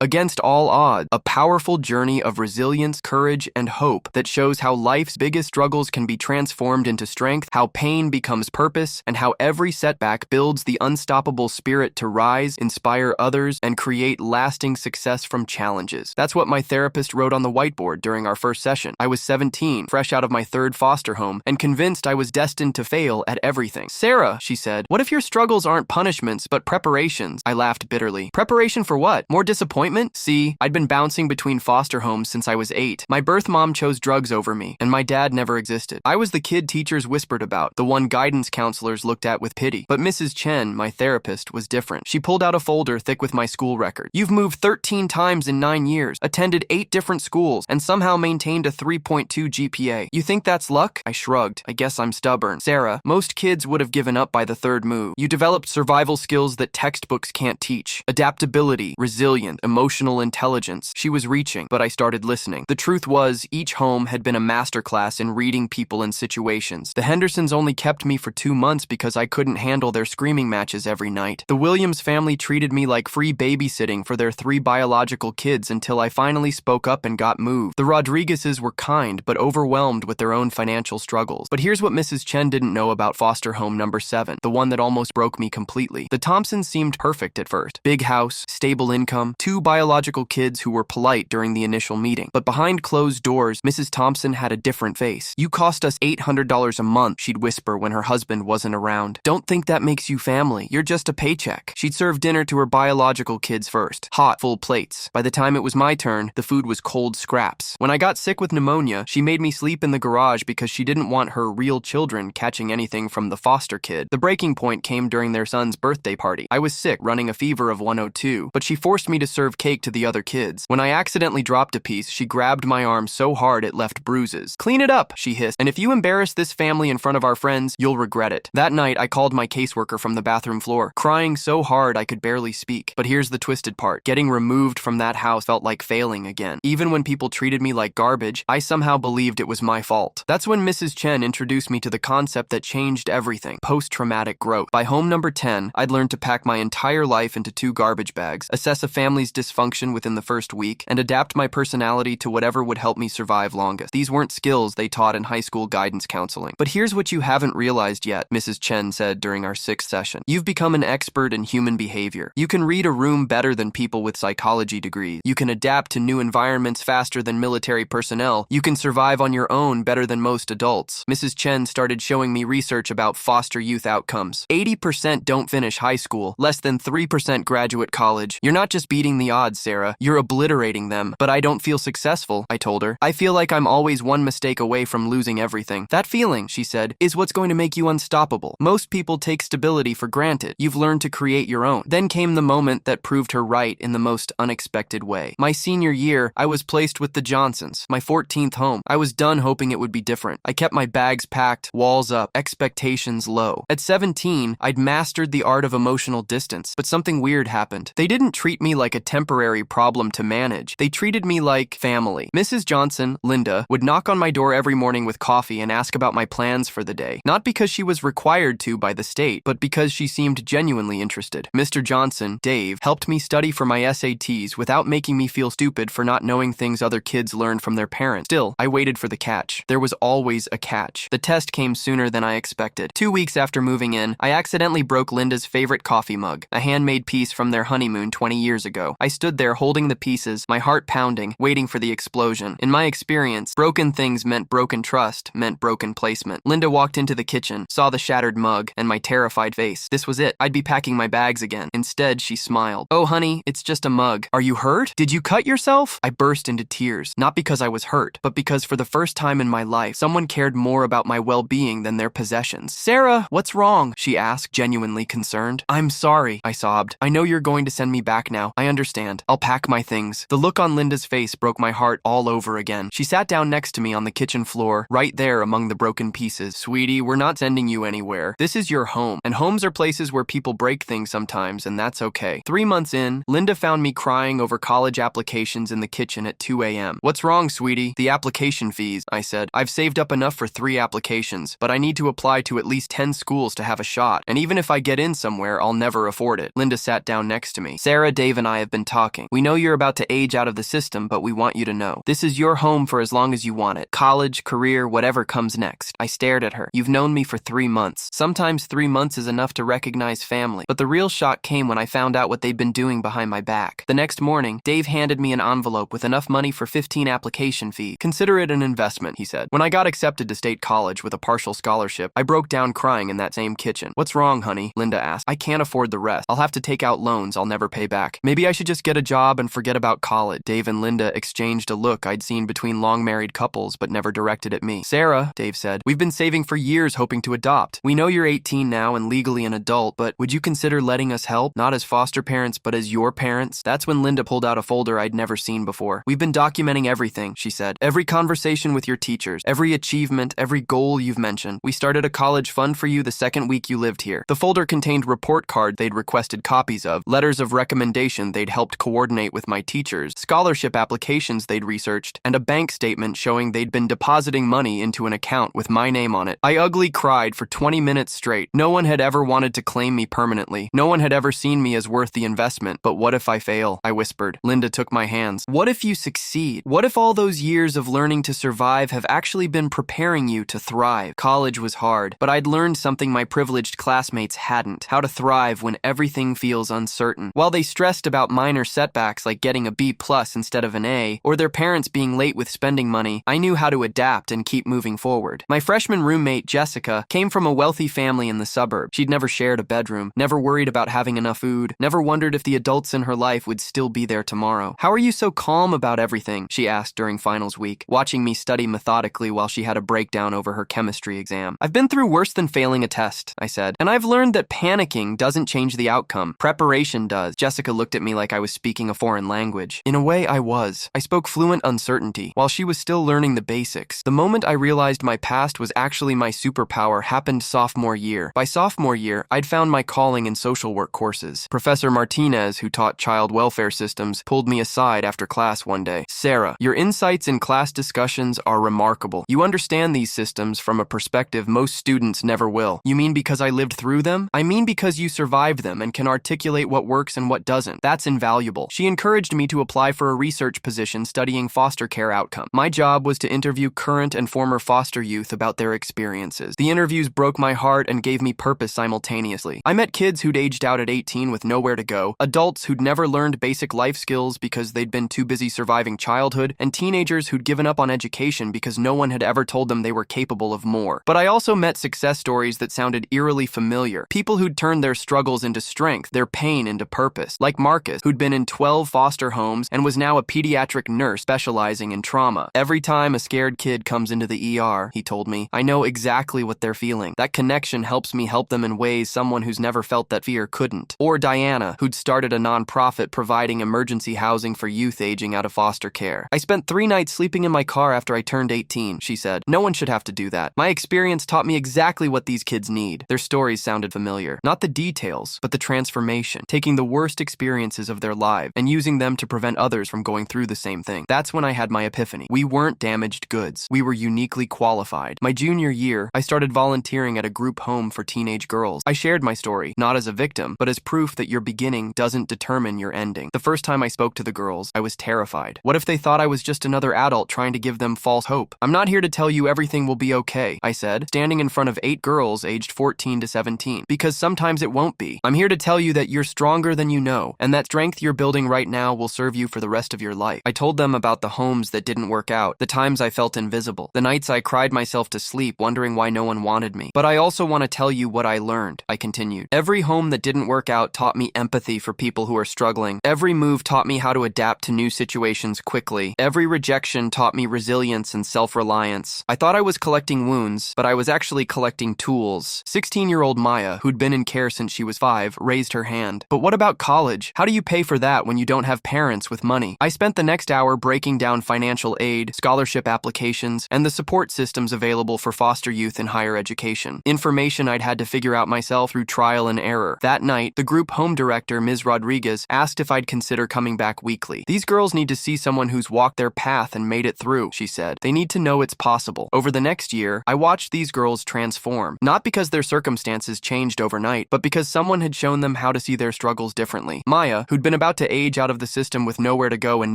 Against all odds, a powerful journey of resilience, courage, and hope that shows how life's biggest struggles can be transformed into strength, how pain becomes purpose, and how every setback builds the unstoppable spirit to rise, inspire others, and create lasting success from challenges. That's what my therapist wrote on the whiteboard during our first session. I was 17, fresh out of my third foster home, and convinced I was destined to fail at everything. "Sarah," she said, "what if your struggles aren't punishments, but preparations?" I laughed bitterly. Preparation for what? More disappointment? See, I'd been bouncing between foster homes since I was 8. My birth mom chose drugs over me, and my dad never existed. I was the kid teachers whispered about, the one guidance counselors looked at with pity. But Mrs. Chen, my therapist, was different. She pulled out a folder thick with my school record. "You've moved 13 times in 9 years, attended 8 different schools, and somehow maintained a 3.2 GPA. You think that's luck?" I shrugged. "I guess I'm stubborn." "Sarah, most kids would have given up by the third move. You developed survival skills that textbooks can't teach. Adaptability, resilience, emotional intelligence." She was reaching, but I started listening. The truth was, each home had been a masterclass in reading people and situations. The Hendersons only kept me for 2 months because I couldn't handle their screaming matches every night. The Williams family treated me like free babysitting for their 3 biological kids until I finally spoke up and got moved. The Rodriguezes were kind, but overwhelmed with their own financial struggles. But here's what Mrs. Chen didn't know about foster home number 7, the one that almost broke me completely. The Thompsons seemed perfect at first. Big house, stable income, 2 biological kids who were polite during the initial meeting. But behind closed doors, Mrs. Thompson had a different face. "You cost us $800 a month," she'd whisper when her husband wasn't around. "Don't think that makes you family. You're just a paycheck." She'd serve dinner to her biological kids first. Hot, full plates. By the time it was my turn, the food was cold scraps. When I got sick with pneumonia, she made me sleep in the garage because she didn't want her real children catching anything from the foster kid. The breaking point came during their son's birthday party. I was sick, running a fever of 102, but she forced me to serve cake to the other kids. When I accidentally dropped a piece, she grabbed my arm so hard it left bruises. "Clean it up," she hissed, "and if you embarrass this family in front of our friends, you'll regret it." That night, I called my caseworker from the bathroom floor, crying so hard I could barely speak. But here's the twisted part. Getting removed from that house felt like failing again. Even when people treated me like garbage, I somehow believed it was my fault. That's when Mrs. Chen introduced me to the concept that changed everything: post-traumatic growth. By home number 10, I'd learned to pack my entire life into 2 garbage bags, assess a family's dysfunction within the first week, and adapt my personality to whatever would help me survive longest. These weren't skills they taught in high school guidance counseling. "But here's what you haven't realized yet," Mrs. Chen said during our 6th session. "You've become an expert in human behavior. You can read a room better than people with psychology degrees. You can adapt to new environments faster than military personnel. You can survive on your own better than most adults." Mrs. Chen started showing me research about foster youth outcomes. 80% don't finish high school, less than 3% graduate college. "You're not just beating the odds, Sarah. You're obliterating them." "But I don't feel successful," I told her. "I feel like I'm always one mistake away from losing everything." "That feeling," she said, "is what's going to make you unstoppable. Most people take stability for granted. You've learned to create your own." Then came the moment that proved her right in the most unexpected way. My senior year, I was placed with the Johnsons, my 14th home. I was done hoping it would be different. I kept my bags packed, walls up, expectations low. At 17, I'd mastered the art of emotional distance, but something weird happened. They didn't treat me like a temporary problem to manage. They treated me like family. Mrs. Johnson, Linda, would knock on my door every morning with coffee and ask about my plans for the day. Not because she was required to by the state, but because she seemed genuinely interested. Mr. Johnson, Dave, helped me study for my SATs without making me feel stupid for not knowing things other kids learned from their parents. Still, I waited for the catch. There was always a catch. The test came sooner than I expected. 2 weeks after moving in, I accidentally broke Linda's favorite coffee mug, a handmade piece from their honeymoon 20 years ago. I stood there holding the pieces, my heart pounding, waiting for the explosion. In my experience, broken things meant broken trust, meant broken placement. Linda walked into the kitchen, saw the shattered mug, and my terrified face. This was it. I'd be packing my bags again. Instead, she smiled. "Oh, honey, it's just a mug. Are you hurt? Did you cut yourself?" I burst into tears, not because I was hurt, but because for the first time in my life, someone cared more about my well-being than their possessions. "Sarah, what's wrong?" she asked, genuinely concerned. "I'm sorry," I sobbed. "I know you're going to send me back now. I understand. I'll pack my things." The look on Linda's face broke my heart all over again. She sat down next to me on the kitchen floor, right there among the broken pieces. "Sweetie, we're not sending you anywhere. This is your home, and homes are places where people break things sometimes, and that's okay." 3 months in, Linda found me crying over college applications in the kitchen at 2 a.m. "What's wrong, sweetie?" "The application fees," I said. "I've saved up enough for 3 applications, but I need to apply to at least 10 schools to have a shot, and even if I get in somewhere, I'll never afford it." Linda sat down next to me. "Sarah, Dave, and I have been talking. We know you're about to age out of the system, but we want you to know. This is your home for as long as you want it. College, career, whatever comes next. I stared at her. You've known me for 3 months. Sometimes 3 months is enough to recognize family. But the real shock came when I found out what they'd been doing behind my back. The next morning, Dave handed me an envelope with enough money for 15 application fees. Consider it an investment, he said. When I got accepted to state college with a partial scholarship, I broke down crying in that same kitchen. What's wrong, honey? Linda asked. I can't afford the rest. I'll have to take out loans I'll never pay back. Maybe I should just get a job and forget about college. Dave and Linda exchanged a look I'd seen between long-married couples but never directed at me. Sarah, Dave said, we've been saving for years hoping to adopt. We know you're 18 now and legally an adult, but would you consider letting us help? Not as foster parents, but as your parents? That's when Linda pulled out a folder I'd never seen before. We've been documenting everything, she said. Every conversation with your teachers, every achievement, every goal you've mentioned. We started a college fund for you the second week you lived here. The folder contained report cards they'd requested copies of, letters of recommendation they'd helped coordinate with my teachers, scholarship applications they'd researched, and a bank statement showing they'd been depositing money into an account with my name on it. I ugly cried for 20 minutes straight. No one had ever wanted to claim me permanently. No one had ever seen me as worth the investment. But what if I fail? I whispered. Linda took my hands. What if you succeed? What if all those years of learning to survive have actually been preparing you to thrive? College was hard, but I'd learned something my privileged classmates hadn't: how to thrive when everything feels uncertain. While they stressed about minor setbacks like getting a B+ instead of an A, or their parents being late with spending money, I knew how to adapt and keep moving forward. My freshman roommate, Jessica, came from a wealthy family in the suburbs. She'd never shared a bedroom, never worried about having enough food, never wondered if the adults in her life would still be there tomorrow. How are you so calm about everything? She asked during finals week, watching me study methodically while she had a breakdown over her chemistry exam. I've been through worse than failing a test, I said, and I've learned that panicking doesn't change the outcome. Preparation does. Jessica looked at me like I was speaking a foreign language. In a way, I was. I spoke fluent uncertainty, while she was still learning the basics. The moment I realized my past was actually my superpower happened sophomore year. By sophomore year, I'd found my calling in social work courses. Professor Martinez, who taught child welfare systems, pulled me aside after class one day. Sarah, your insights in class discussions are remarkable. You understand these systems from a perspective most students never will. You mean because I lived through them? I mean because you survived them and can articulate what works and what doesn't. That's invaluable. She encouraged me to apply for a research position studying foster care outcome. My job was to interview current and former foster youth about their experiences. The interviews broke my heart and gave me purpose simultaneously. I met kids who'd aged out at 18 with nowhere to go, adults who'd never learned basic life skills because they'd been too busy surviving childhood, and teenagers who'd given up on education because no one had ever told them they were capable of more. But I also met success stories that sounded eerily familiar. People who'd turned their struggles into strength, their pain into purpose. Like Marcus, who'd been in 12 foster homes and was now a pediatric nurse specializing in trauma. Every time a scared kid comes into the ER, he told me, I know exactly what they're feeling. That connection helps me help them in ways someone who's never felt that fear couldn't. Or Diana, who'd started a nonprofit providing emergency housing for youth aging out of foster care. I spent 3 nights sleeping in my car after I turned 18, she said. No one should have to do that. My experience taught me exactly what these kids need. Their stories sounded familiar. Not the details, but the transformation. Taking the worst experiences of their lives and using them to prevent others from going through the same thing. That's when I had my epiphany. We weren't damaged goods. We were uniquely qualified. My junior year, I started volunteering at a group home for teenage girls. I shared my story, not as a victim, but as proof that your beginning doesn't determine your ending. The first time I spoke to the girls, I was terrified. What if they thought I was just another adult trying to give them false hope? I'm not here to tell you everything will be okay, I said, standing in front of 8 girls aged 14 to 17, because sometimes it won't be. I'm here to tell you that you're stronger than you know, and that strength you're building right now will serve you for the rest of your life. I told them about the homes that didn't work out, the times I felt invisible, the nights I cried myself to sleep wondering why no one wanted me. But I also want to tell you what I learned, I continued. Every home that didn't work out taught me empathy for people who are struggling. Every move taught me how to adapt to new situations quickly. Every rejection taught me resilience and self-reliance. I thought I was collecting wounds, but I was actually collecting tools. 16-year-old Maya, who'd been in care since she was 5, raised her hand. But what about college? How do you pay for that when you don't have parents with money? I spent the next hour breaking down financial aid, scholarship applications, and the support systems available for foster youth in higher education. Information I'd had to figure out myself through trial and error. That night, the group home director, Ms. Rodriguez, asked if I'd consider coming back weekly. These girls need to see someone who's walked their path and made it through, she said. They need to know it's possible. Over the next year, I watched these girls transform, not because their circumstances changed overnight, but because someone had shown them how to see their struggles differently. Maya, who'd been a about to age out of the system with nowhere to go and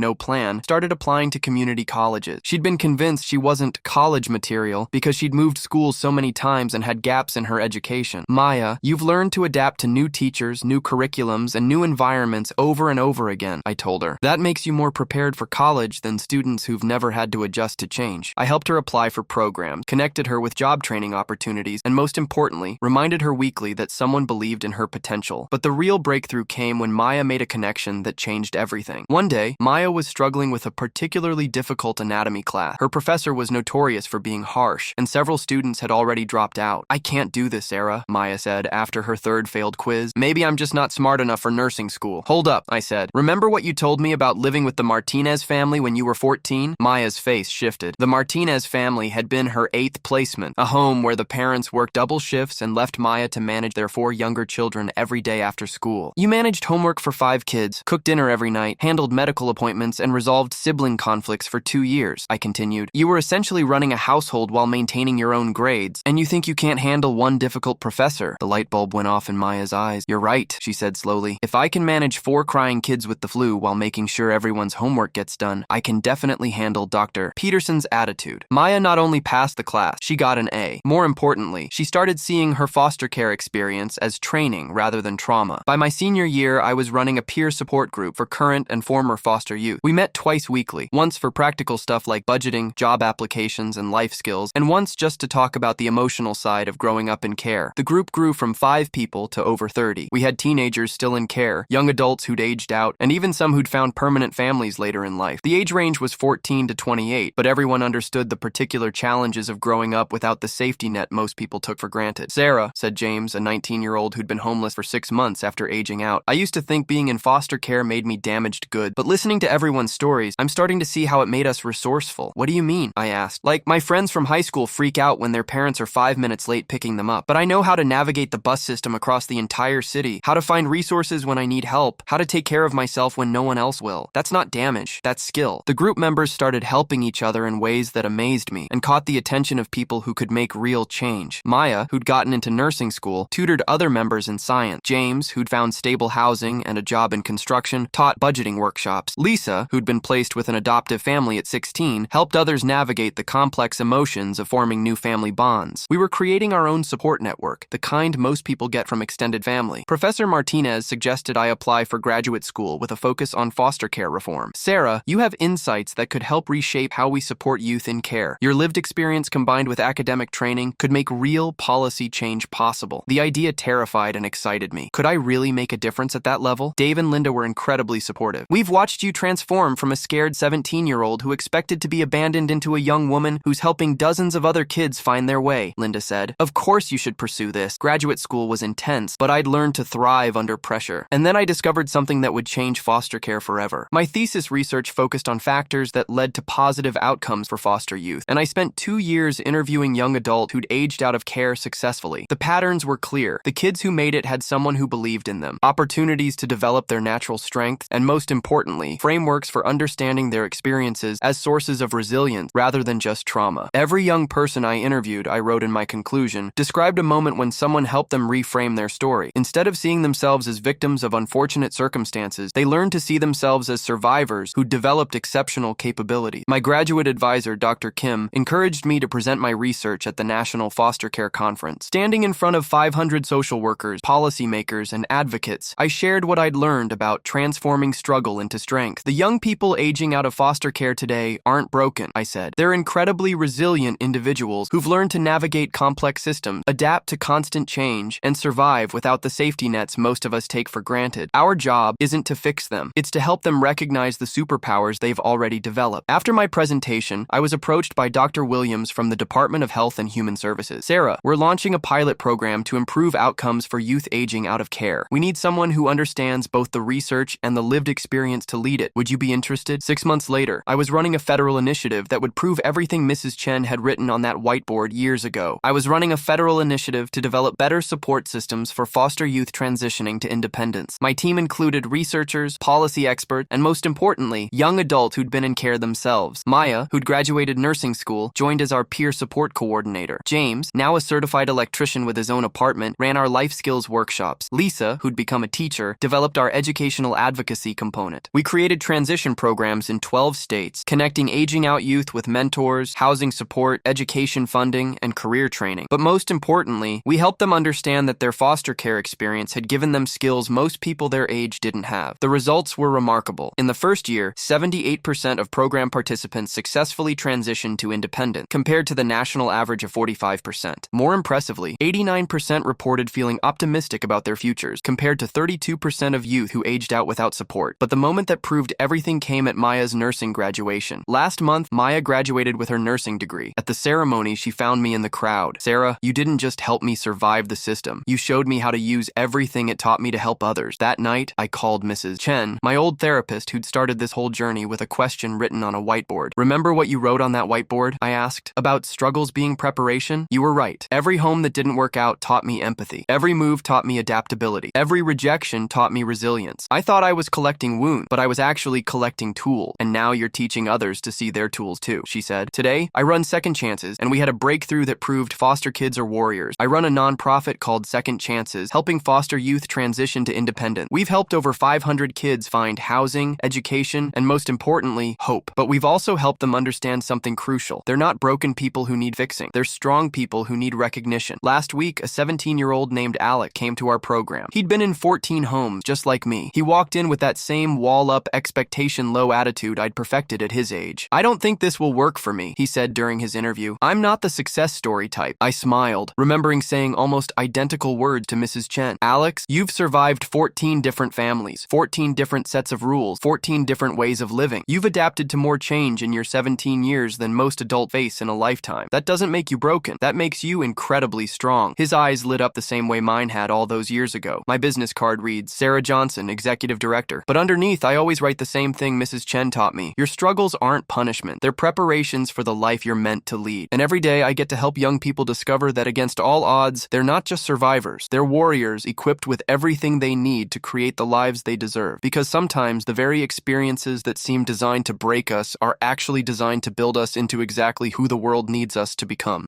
no plan, started applying to community colleges. She'd been convinced she wasn't college material because she'd moved schools so many times and had gaps in her education. Maya, you've learned to adapt to new teachers, new curriculums, and new environments over and over again, I told her. That makes you more prepared for college than students who've never had to adjust to change. I helped her apply for programs, connected her with job training opportunities, and most importantly, reminded her weekly that someone believed in her potential. But the real breakthrough came when Maya made a connection that changed everything. One day, Maya was struggling with a particularly difficult anatomy class. Her professor was notorious for being harsh, and several students had already dropped out. I can't do this, Sarah, Maya said after her third failed quiz. Maybe I'm just not smart enough for nursing school. Hold up, I said. Remember what you told me about living with the Martinez family when you were 14? Maya's face shifted. The Martinez family had been her 8th placement, a home where the parents worked double shifts and left Maya to manage their 4 younger children every day after school. You managed homework for 5 kids, cooked dinner every night, handled medical appointments, and resolved sibling conflicts for 2 years, I continued. You were essentially running a household while maintaining your own grades, and you think you can't handle one difficult professor. The light bulb went off in Maya's eyes. You're right, she said slowly. If I can manage 4 crying kids with the flu while making sure everyone's homework gets done, I can definitely handle Dr. Peterson's attitude. Maya not only passed the class, she got an A. More importantly, she started seeing her foster care experience as training rather than trauma. By my senior year, I was running a peer support group for current and former foster youth. We met twice weekly, once for practical stuff like budgeting, job applications, and life skills, and once just to talk about the emotional side of growing up in care. The group grew from 5 people to over 30. We had teenagers still in care, young adults who'd aged out, and even some who'd found permanent families later in life. The age range was 14 to 28, but everyone understood the particular challenges of growing up without the safety net most people took for granted. Sarah, said James, a 19-year-old who'd been homeless for 6 months after aging out, I used to think being in foster care made me damaged good, but listening to everyone's stories, I'm starting to see how it made us resourceful. What do you mean? I asked. Like, my friends from high school freak out when their parents are 5 minutes late picking them up, but I know how to navigate the bus system across the entire city, how to find resources when I need help, how to take care of myself when no one else will. That's not damage, that's skill. The group members started helping each other in ways that amazed me and caught the attention of people who could make real change. Maya, who'd gotten into nursing school, tutored other members in science. James, who'd found stable housing and a job in construction, taught budgeting workshops. Lisa, who'd been placed with an adoptive family at 16, helped others navigate the complex emotions of forming new family bonds. We were creating our own support network, the kind most people get from extended family. Professor Martinez suggested I apply for graduate school with a focus on foster care reform. Sarah, you have insights that could help reshape how we support youth in care. Your lived experience combined with academic training could make real policy change possible. The idea terrified and excited me. Could I really make a difference at that level? Dave and Linda were incredibly supportive. We've watched you transform from a scared 17-year-old who expected to be abandoned into a young woman who's helping dozens of other kids find their way, Linda said. Of course you should pursue this. Graduate school was intense, but I'd learned to thrive under pressure. And then I discovered something that would change foster care forever. My thesis research focused on factors that led to positive outcomes for foster youth, and I spent 2 years interviewing young adults who'd aged out of care successfully. The patterns were clear. The kids who made it had someone who believed in them, opportunities to develop their natural strengths, and most importantly, frameworks for understanding their experiences as sources of resilience rather than just trauma. Every young person I interviewed, I wrote in my conclusion, described a moment when someone helped them reframe their story. Instead of seeing themselves as victims of unfortunate circumstances, they learned to see themselves as survivors who developed exceptional capabilities. My graduate advisor, Dr. Kim, encouraged me to present my research at the National Foster Care Conference. Standing in front of 500 social workers, policymakers, and advocates, I shared what I'd learned about transforming struggle into strength. The young people aging out of foster care today aren't broken, I said. They're incredibly resilient individuals who've learned to navigate complex systems, adapt to constant change, and survive without the safety nets most of us take for granted. Our job isn't to fix them. It's to help them recognize the superpowers they've already developed. After my presentation, I was approached by Dr. Williams from the Department of Health and Human Services. Sarah, we're launching a pilot program to improve outcomes for youth aging out of care. We need someone who understands both the research and the lived experience to lead it. Would you be interested? 6 months later, I was running a federal initiative that would prove everything Mrs. Chen had written on that whiteboard years ago. I was running a federal initiative to develop better support systems for foster youth transitioning to independence. My team included researchers, policy experts, and most importantly, young adults who'd been in care themselves. Maya, who'd graduated nursing school, joined as our peer support coordinator. James, now a certified electrician with his own apartment, ran our life skills workshops. Lisa, who'd become a teacher, developed our education educational advocacy component. We created transition programs in 12 states, connecting aging out youth with mentors, housing support, education funding, and career training. But most importantly, we helped them understand that their foster care experience had given them skills most people their age didn't have. The results were remarkable. In the first year, 78% of program participants successfully transitioned to independence, compared to the national average of 45%. More impressively, 89% reported feeling optimistic about their futures, compared to 32% of youth who aged out without support. But the moment that proved everything came at Maya's nursing graduation. Last month, Maya graduated with her nursing degree. At the ceremony, she found me in the crowd. "Sarah, you didn't just help me survive the system. You showed me how to use everything it taught me to help others." That night, I called Mrs. Chen, my old therapist who'd started this whole journey, with a question written on a whiteboard. "Remember what you wrote on that whiteboard?" I asked. "About struggles being preparation?" "You were right. Every home that didn't work out taught me empathy. Every move taught me adaptability. Every rejection taught me resilience. I thought I was collecting wounds, but I was actually collecting tools. And now you're teaching others to see their tools too," she said. "Today, I run Second Chances, and we had a breakthrough that proved foster kids are warriors. I run a nonprofit called Second Chances, helping foster youth transition to independence. We've helped over 500 kids find housing, education, and most importantly, hope. But we've also helped them understand something crucial. They're not broken people who need fixing. They're strong people who need recognition." Last week, a 17-year-old named Alec came to our program. He'd been in 14 homes, just like me. He walked in with that same wall-up, expectation-low attitude I'd perfected at his age. "I don't think this will work for me," he said during his interview. "I'm not the success story type." I smiled, remembering saying almost identical words to Mrs. Chen. "Alex, you've survived 14 different families, 14 different sets of rules, 14 different ways of living. You've adapted to more change in your 17 years than most adults face in a lifetime. That doesn't make you broken. That makes you incredibly strong." His eyes lit up the same way mine had all those years ago. My business card reads, "Sarah Johnson, Executive Director." But underneath, I always write the same thing Mrs. Chen taught me. Your struggles aren't punishment. They're preparations for the life you're meant to lead. And every day I get to help young people discover that against all odds, they're not just survivors. They're warriors equipped with everything they need to create the lives they deserve. Because sometimes the very experiences that seem designed to break us are actually designed to build us into exactly who the world needs us to become.